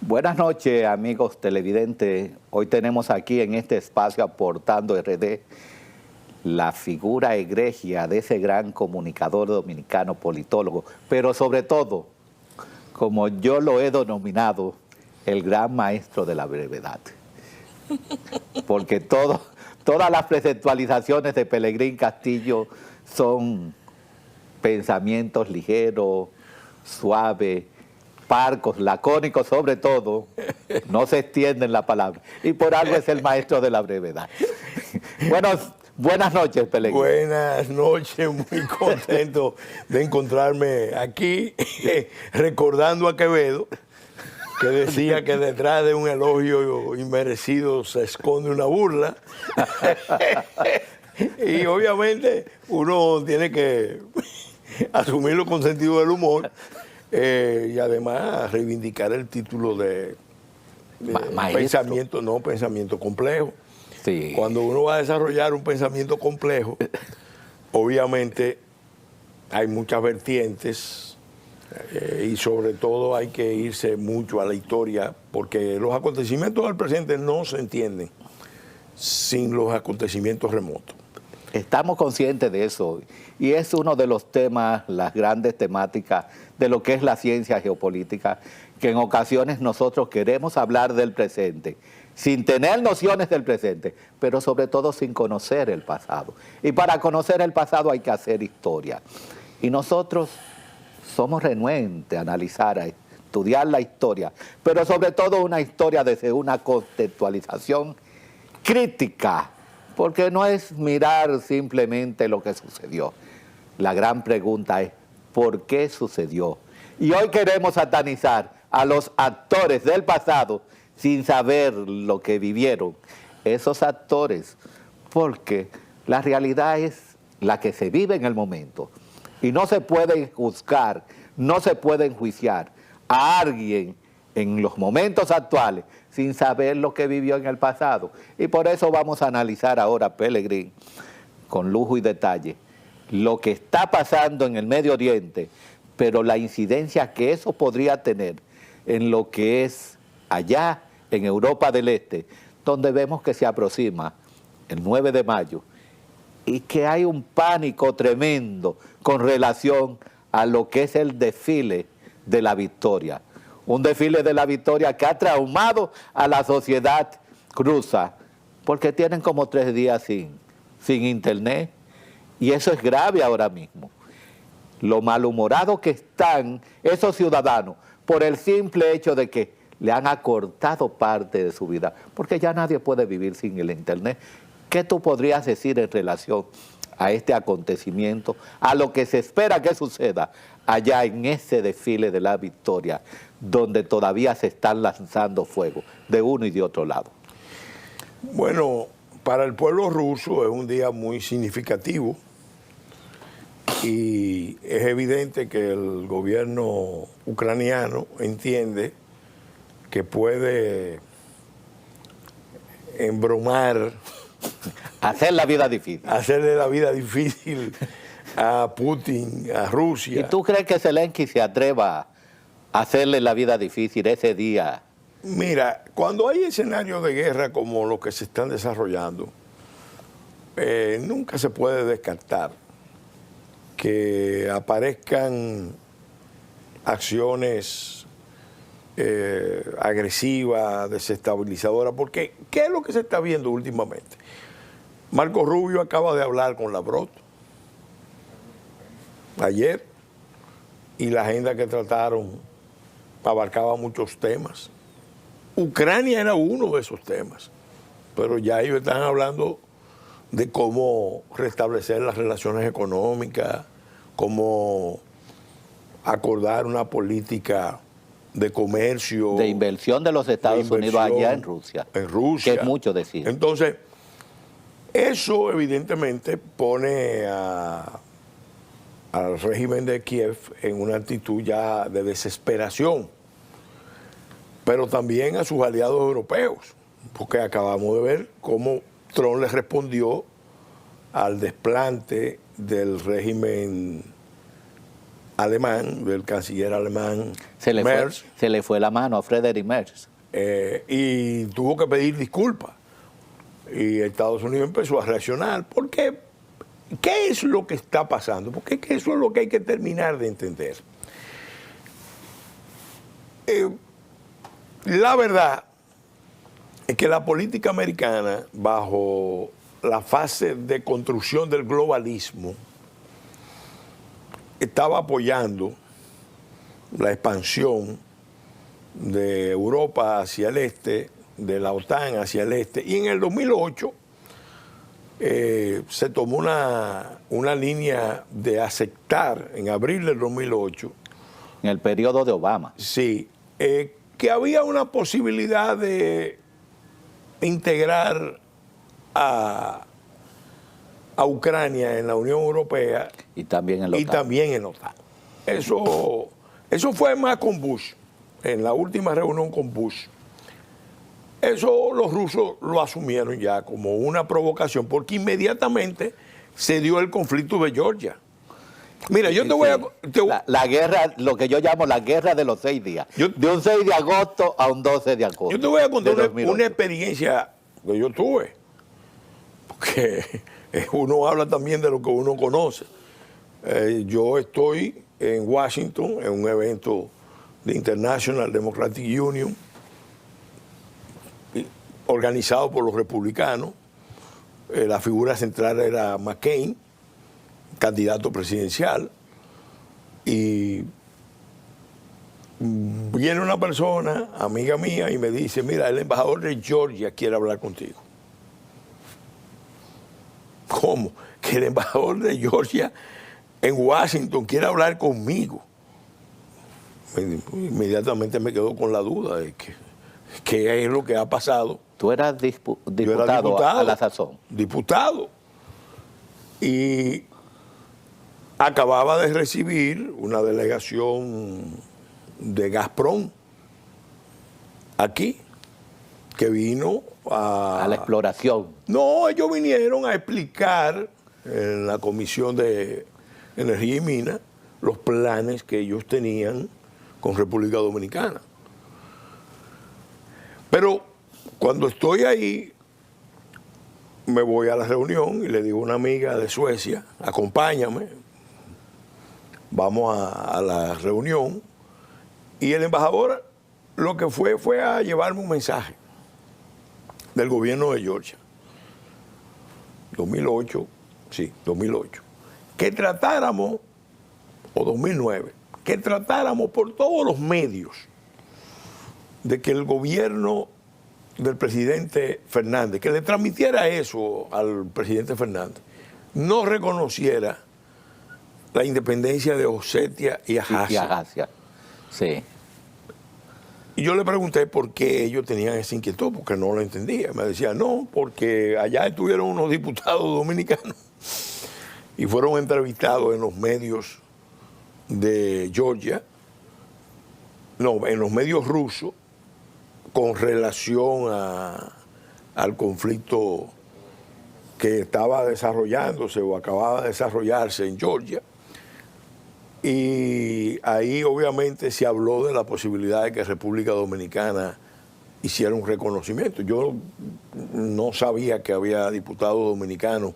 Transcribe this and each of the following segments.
Buenas noches, amigos televidentes. Hoy tenemos aquí en este espacio Aportando RD la figura egregia de ese gran comunicador dominicano, politólogo, pero sobre todo, como yo lo he denominado, el gran maestro de la brevedad. Porque todas las preceptualizaciones de Pelegrín Castillo son pensamientos ligeros, suaves, parcos, lacónicos sobre todo, no se extienden la palabra. Y por algo es el maestro de la brevedad. Buenas noches, Pelegrín. Buenas noches, muy contento de encontrarme aquí, recordando a Quevedo, que decía que detrás de un elogio inmerecido se esconde una burla. Y obviamente uno tiene que asumirlo con sentido del humor y además reivindicar el título de pensamiento complejo. Sí. Cuando uno va a desarrollar un pensamiento complejo, obviamente hay muchas vertientes y sobre todo hay que irse mucho a la historia, porque los acontecimientos del presente no se entienden sin los acontecimientos remotos. Estamos conscientes de eso y es uno de los temas, las grandes temáticas de lo que es la ciencia geopolítica, que en ocasiones nosotros queremos hablar del presente, sin tener nociones del presente, pero sobre todo sin conocer el pasado. Y para conocer el pasado hay que hacer historia. Y nosotros somos renuentes a analizar, a estudiar la historia, pero sobre todo una historia desde una contextualización crítica, porque no es mirar simplemente lo que sucedió. La gran pregunta es, ¿por qué sucedió? Y hoy queremos satanizar a los actores del pasado sin saber lo que vivieron esos actores, porque la realidad es la que se vive en el momento. Y no se puede juzgar, no se puede enjuiciar a alguien en los momentos actuales sin saber lo que vivió en el pasado. Y por eso vamos a analizar ahora, Pelegrín, con lujo y detalle, lo que está pasando en el Medio Oriente, pero la incidencia que eso podría tener en lo que es allá en Europa del Este, donde vemos que se aproxima el 9 de mayo y que hay un pánico tremendo con relación a lo que es el desfile de la victoria. Un desfile de la victoria que ha traumado a la sociedad rusa, porque tienen como 3 días sin internet, y eso es grave ahora mismo. Lo malhumorados que están esos ciudadanos por el simple hecho de que le han acortado parte de su vida, porque ya nadie puede vivir sin el internet. ¿Qué tú podrías decir en relación a este acontecimiento, a lo que se espera que suceda allá en ese desfile de la victoria, donde todavía se están lanzando fuego de uno y de otro lado? Bueno, para el pueblo ruso es un día muy significativo y es evidente que el gobierno ucraniano entiende que puede embromar, hacer la vida difícil. Hacerle la vida difícil a Putin, a Rusia. ¿Y tú crees que Zelensky se atreva a hacerle la vida difícil ese día? Mira, cuando hay escenarios de guerra como los que se están desarrollando, nunca se puede descartar que aparezcan acciones agresivas, desestabilizadoras, porque ¿qué es lo que se está viendo últimamente? Marco Rubio acaba de hablar con Lavrov ayer y la agenda que trataron abarcaba muchos temas. Ucrania era uno de esos temas, pero ya ellos están hablando de cómo restablecer las relaciones económicas, cómo acordar una política de comercio, de inversión de los Estados Unidos allá en Rusia. En Rusia. Que es mucho decir. Entonces, eso evidentemente pone al régimen de Kiev en una actitud ya de desesperación, pero también a sus aliados europeos, porque acabamos de ver cómo Trump le respondió al desplante del régimen alemán, del canciller alemán Merz, se le fue la mano a Friedrich Merz. Y tuvo que pedir disculpas. Y Estados Unidos empezó a reaccionar. ¿Por qué? ¿Qué es lo que está pasando? Porque eso es lo que hay que terminar de entender. La verdad es que la política americana, bajo la fase de construcción del globalismo, estaba apoyando la expansión de Europa hacia el este, de la OTAN hacia el este, y en el 2008 se tomó una línea de aceptar, en abril del 2008, En el periodo de Obama. sí, que había una posibilidad de integrar a Ucrania en la Unión Europea Y también en la y OTAN. también en la OTAN. Eso fue más con Bush, en la última reunión con Bush. Eso los rusos lo asumieron ya como una provocación, porque inmediatamente se dio el conflicto de Georgia. Mira, yo te voy a... La guerra, lo que yo llamo la guerra de los 6 días. De un 6 de agosto a un 12 de agosto. Yo te voy a contar de 2008. una experiencia que yo tuve. Porque uno habla también de lo que uno conoce. Yo estoy en Washington, en un evento de International Democratic Union, organizado por los republicanos. La figura central era McCain, candidato presidencial, y viene una persona, amiga mía, y me dice, mira, el embajador de Georgia quiere hablar contigo. ¿Cómo? Que el embajador de Georgia en Washington quiere hablar conmigo. Inmediatamente me quedo con la duda de qué es lo que ha pasado. Tú eras Yo era diputado a la sazón. Diputado. Y acababa de recibir una delegación de Gazprom aquí, que vino A la exploración. No, ellos vinieron a explicar en la Comisión de Energía y Minas los planes que ellos tenían con República Dominicana. Pero cuando estoy ahí, me voy a la reunión y le digo a una amiga de Suecia, acompáñame, vamos a la reunión. Y el embajador lo que fue a llevarme un mensaje del gobierno de Georgia. 2008, sí, 2008. Que tratáramos, o 2009, que tratáramos por todos los medios de que el gobierno del presidente Fernández, que le transmitiera eso al presidente Fernández, no reconociera la independencia de Osetia y Abjasia. Y Abjasia. Sí. Y yo le pregunté por qué ellos tenían esa inquietud, porque no lo entendía. Me decía, no, porque allá estuvieron unos diputados dominicanos y fueron entrevistados en los medios de Georgia, no, en los medios rusos, con relación al conflicto que estaba desarrollándose o acababa de desarrollarse en Georgia. Y ahí obviamente se habló de la posibilidad de que República Dominicana hiciera un reconocimiento. Yo no sabía que había diputados dominicanos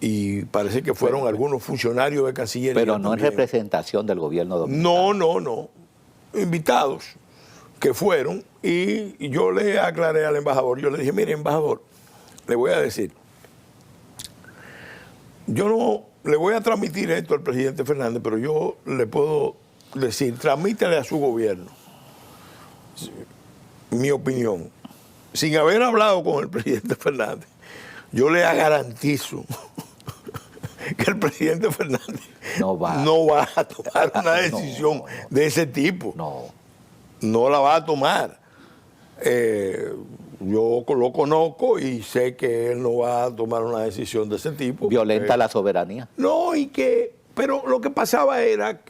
y parece que fueron algunos funcionarios de Cancillería. Pero no también. en representación del gobierno dominicano. No. Invitados que fueron, y yo le aclaré al embajador, yo le dije, mire, embajador, le voy a decir, yo no le voy a transmitir esto al presidente Fernández, pero yo le puedo decir, transmítele a su gobierno mi opinión. Sin haber hablado con el presidente Fernández, yo le garantizo que el presidente Fernández no va a tomar una decisión de ese tipo. No la va a tomar. Yo lo conozco y sé que él no va a tomar una decisión de ese tipo. Violenta la soberanía. No, pero lo que pasaba era,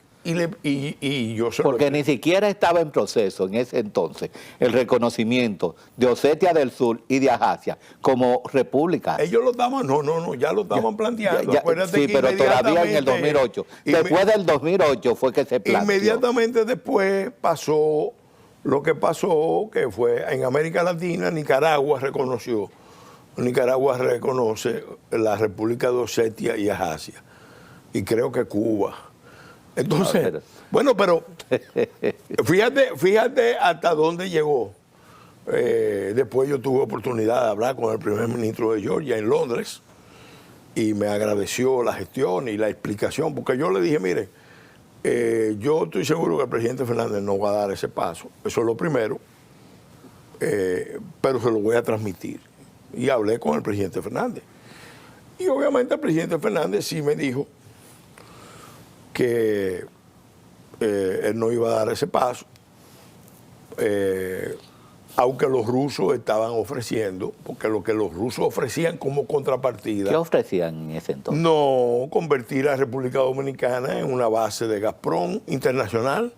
y yo se Porque lo... ni siquiera estaba en proceso en ese entonces el reconocimiento de Osetia del Sur y de Abjasia como repúblicas. Ellos lo estaban, no, ya lo estaban planteando. Acuérdate sí, que pero todavía en el inmediatamente- 2008. Después del 2008 fue que se planteó. Inmediatamente después pasó lo que pasó, que fue en América Latina, Nicaragua reconoce la República de Osetia y Abjasia. Y creo que Cuba. Entonces, pero fíjate hasta dónde llegó. Después yo tuve oportunidad de hablar con el primer ministro de Georgia en Londres y me agradeció la gestión y la explicación, porque yo le dije, mire, yo estoy seguro que el presidente Fernández no va a dar ese paso, eso es lo primero, pero se lo voy a transmitir. Y hablé con el presidente Fernández. Y obviamente el presidente Fernández sí me dijo que él no iba a dar ese paso, aunque los rusos estaban ofreciendo, porque lo que los rusos ofrecían como contrapartida... ¿Qué ofrecían en ese entonces? No, convertir a la República Dominicana en una base de Gazprom internacional,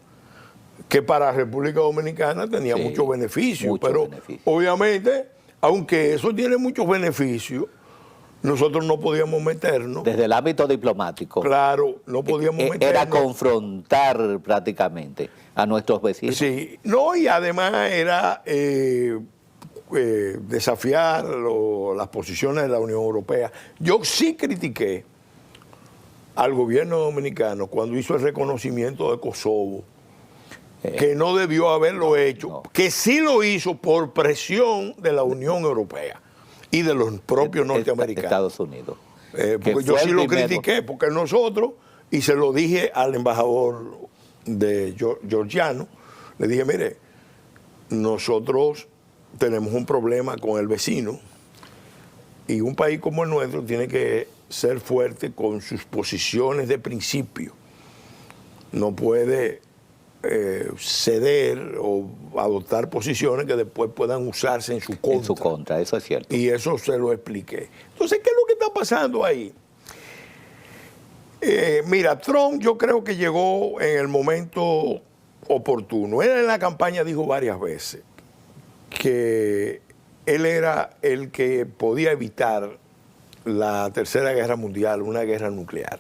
que para la República Dominicana tenía muchos beneficios, pero obviamente, aunque eso tiene muchos beneficios, nosotros no podíamos meternos. Desde el ámbito diplomático. Claro, no podíamos meternos. Era confrontar prácticamente a nuestros vecinos. Sí, no, y además era desafiar las posiciones de la Unión Europea. Yo sí critiqué al gobierno dominicano cuando hizo el reconocimiento de Kosovo, que no debió haberlo hecho, que sí lo hizo por presión de la Unión Europea y de los propios norteamericanos. Estados Unidos. Porque yo sí lo critiqué, porque nosotros, y se lo dije al embajador georgiano, le dije, mire, nosotros tenemos un problema con el vecino y un país como el nuestro tiene que ser fuerte con sus posiciones de principio. No puede ceder o adoptar posiciones que después puedan usarse en su contra. En su contra, eso es cierto. Y eso se lo expliqué. Entonces, ¿qué es lo que está pasando ahí? Mira, Trump yo creo que llegó en el momento oportuno. Él en la campaña dijo varias veces que él era el que podía evitar la Tercera Guerra Mundial, una guerra nuclear.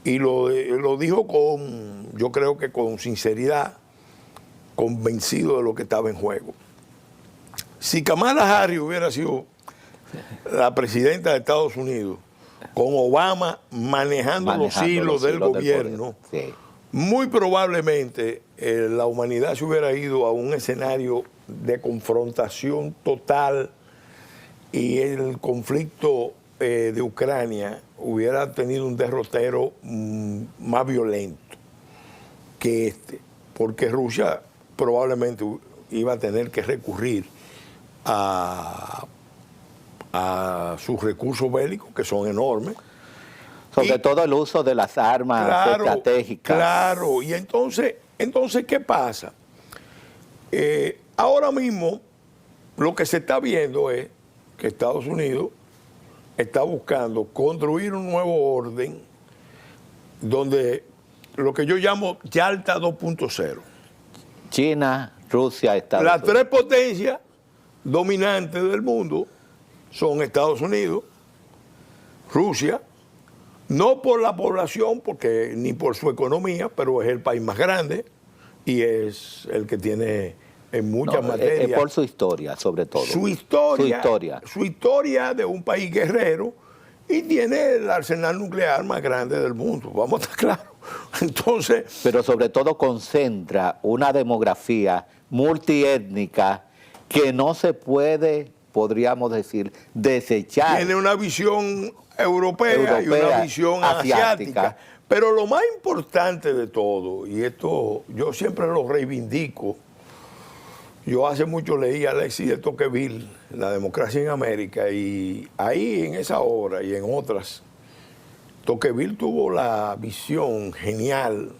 Y lo dijo yo creo que con sinceridad, convencido de lo que estaba en juego. Si Kamala Harris hubiera sido la presidenta de Estados Unidos, con Obama manejando los hilos del gobierno, sí, muy probablemente la humanidad se hubiera ido a un escenario de confrontación total y el conflicto de Ucrania hubiera tenido un derrotero más violento que este, porque Rusia probablemente iba a tener que recurrir a sus recursos bélicos, que son enormes. Sobre todo el uso de las armas estratégicas. Claro, y entonces ¿qué pasa? Ahora mismo lo que se está viendo es que Estados Unidos está buscando construir un nuevo orden donde lo que yo llamo Yalta 2.0. China, Rusia, Estados Unidos. Las tres potencias dominantes del mundo son Estados Unidos, Rusia, no por la población, porque ni por su economía, pero es el país más grande y es el que tiene en muchas materias. Es por su historia, sobre todo. Su historia de un país guerrero, y tiene el arsenal nuclear más grande del mundo, vamos a estar claros. Entonces, pero sobre todo concentra una demografía multiétnica que no se puede, podríamos decir, desechar. Tiene una visión europea y una visión asiática. Pero lo más importante de todo, y esto yo siempre lo reivindico, yo hace mucho leí a Alexis de Tocqueville, La democracia en América, y ahí en esa obra y en otras, Tocqueville tuvo la visión genial,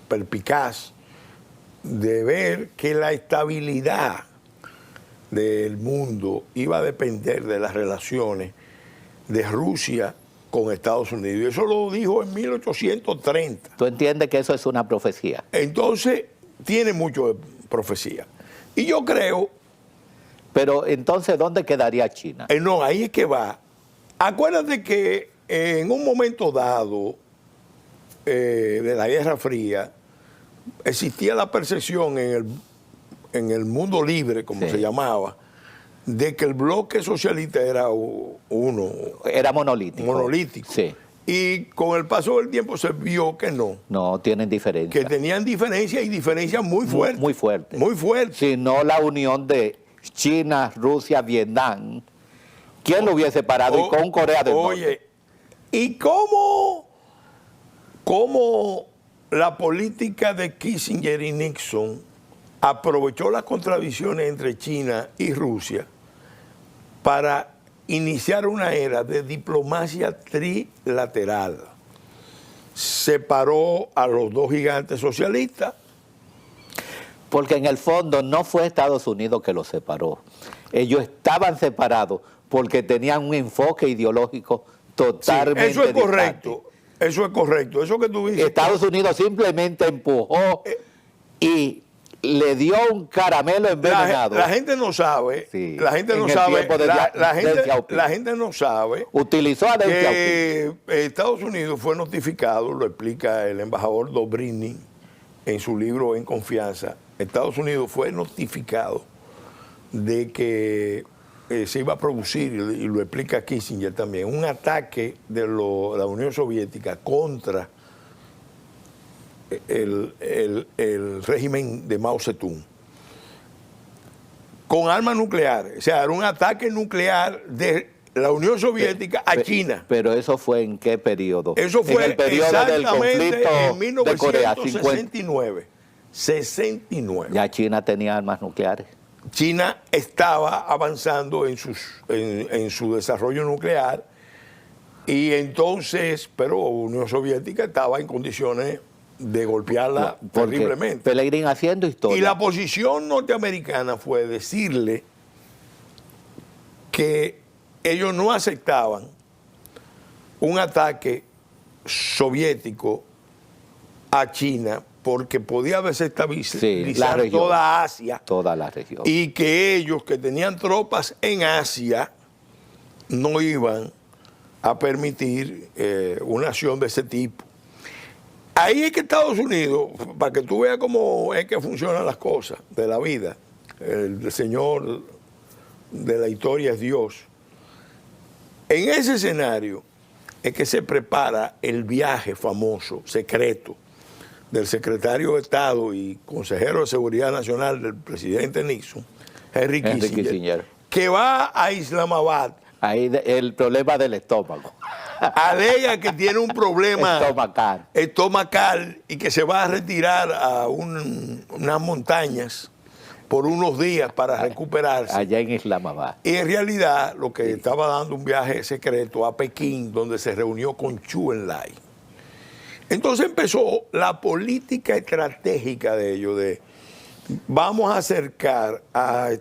perspicaz, de ver que la estabilidad del mundo iba a depender de las relaciones de Rusia con Estados Unidos. Y eso lo dijo en 1830. ¿Tú entiendes que eso es una profecía? Entonces, tiene mucho de profecía. Y yo creo... Pero entonces, ¿dónde quedaría China? No, ahí es que va. Acuérdate que en un momento dado de la Guerra Fría existía la percepción en el mundo libre, como se llamaba, de que el bloque socialista era uno. Era monolítico. Monolítico. Sí. Y con el paso del tiempo se vio que no. No, tienen diferencia. Que tenían diferencias y diferencias muy fuertes. Muy fuertes. Muy fuertes. Si no la unión de China, Rusia, Vietnam, ¿quién lo hubiese parado? Y con Corea del Norte. Oye, ¿y cómo la política de Kissinger y Nixon aprovechó las contradicciones entre China y Rusia para iniciar una era de diplomacia trilateral? Separó a los dos gigantes socialistas. Porque en el fondo no fue Estados Unidos que los separó. Ellos estaban separados porque tenían un enfoque ideológico totalmente eso es distante. correcto. Eso es correcto. Eso que tú dices. Estados Unidos simplemente empujó y le dio un caramelo envenenado. La gente no sabe. Sí, La gente no en el sabe. tiempo de Deng Xiaoping. La gente no sabe. Utilizó a Deng que Xiaoping. Estados Unidos fue notificado, lo explica el embajador Dobrynin en su libro En Confianza. Estados Unidos fue notificado de que se iba a producir, y lo explica Kissinger también, un ataque de la Unión Soviética contra el régimen de Mao Zedong con armas nucleares. O sea, era un ataque nuclear de la Unión Soviética a China. Pero eso fue ¿en qué periodo? Eso fue en el periodo del conflicto en 1969. de Corea, 69. Ya China tenía armas nucleares. China estaba avanzando en su desarrollo nuclear y entonces, pero la Unión Soviética estaba en condiciones de golpearla terriblemente. Pellegrín haciendo historia. Y la posición norteamericana fue decirle que ellos no aceptaban un ataque soviético a China porque podía desestabilizar toda Asia. Toda la región. Y que ellos, que tenían tropas en Asia, no iban a permitir una acción de ese tipo. Ahí es que Estados Unidos, para que tú veas cómo es que funcionan las cosas de la vida, el Señor de la historia es Dios. En ese escenario es que se prepara el viaje famoso, secreto, del secretario de Estado y consejero de Seguridad Nacional del presidente Nixon, Henry Kissinger, que va a Islamabad. Ahí el problema del estómago. Alega que tiene un problema estomacal y que se va a retirar a unas montañas por unos días para recuperarse. Allá en Islamabad. Y en realidad lo que estaba dando un viaje secreto a Pekín, donde se reunió con Zhou Enlai. Entonces empezó la política estratégica de ellos, de vamos a acercar a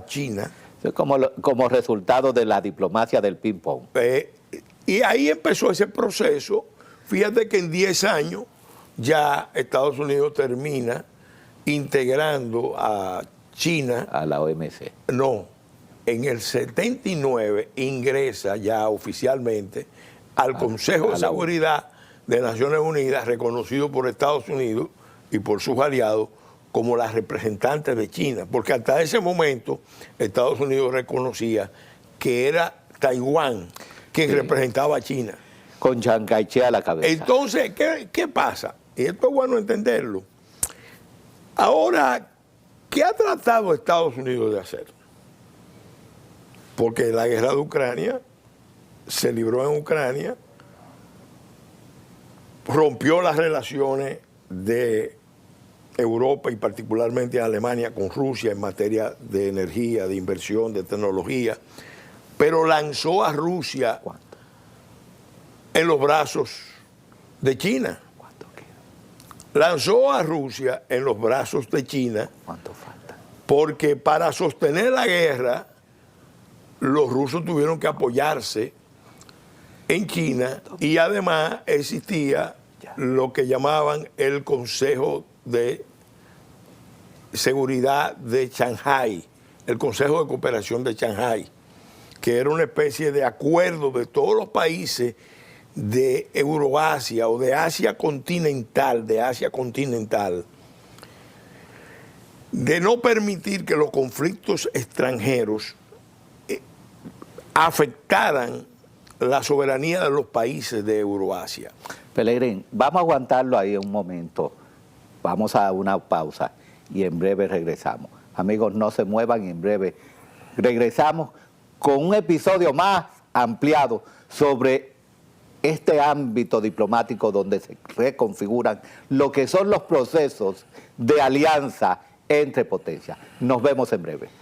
China. Como resultado de la diplomacia del ping-pong. Y ahí empezó ese proceso. Fíjate que en 10 años ya Estados Unidos termina integrando a China. A la OMC. No, en el 79 ingresa ya oficialmente al Consejo de Seguridad de Naciones Unidas, reconocido por Estados Unidos y por sus aliados como la representante de China, porque hasta ese momento Estados Unidos reconocía que era Taiwán quien representaba a China. Con Chiang Kai-shek a la cabeza. Entonces, ¿qué pasa? Y esto es bueno entenderlo. Ahora, ¿qué ha tratado Estados Unidos de hacer? Porque la guerra de Ucrania se libró en Ucrania, rompió las relaciones de Europa y particularmente Alemania con Rusia en materia de energía, de inversión, de tecnología, pero lanzó a Rusia en los brazos de China. Lanzó a Rusia en los brazos de China. ¿Cuánto falta? Porque para sostener la guerra, los rusos tuvieron que apoyarse en China, y además existía lo que llamaban el Consejo de Seguridad de Shanghái, el Consejo de Cooperación de Shanghái, que era una especie de acuerdo de todos los países de Euroasia o de Asia continental, de no permitir que los conflictos extranjeros afectaran la soberanía de los países de Euroasia. Pelegrín, vamos a aguantarlo ahí un momento. Vamos a una pausa y en breve regresamos. Amigos, no se muevan y en breve regresamos con un episodio más ampliado sobre este ámbito diplomático donde se reconfiguran lo que son los procesos de alianza entre potencias. Nos vemos en breve.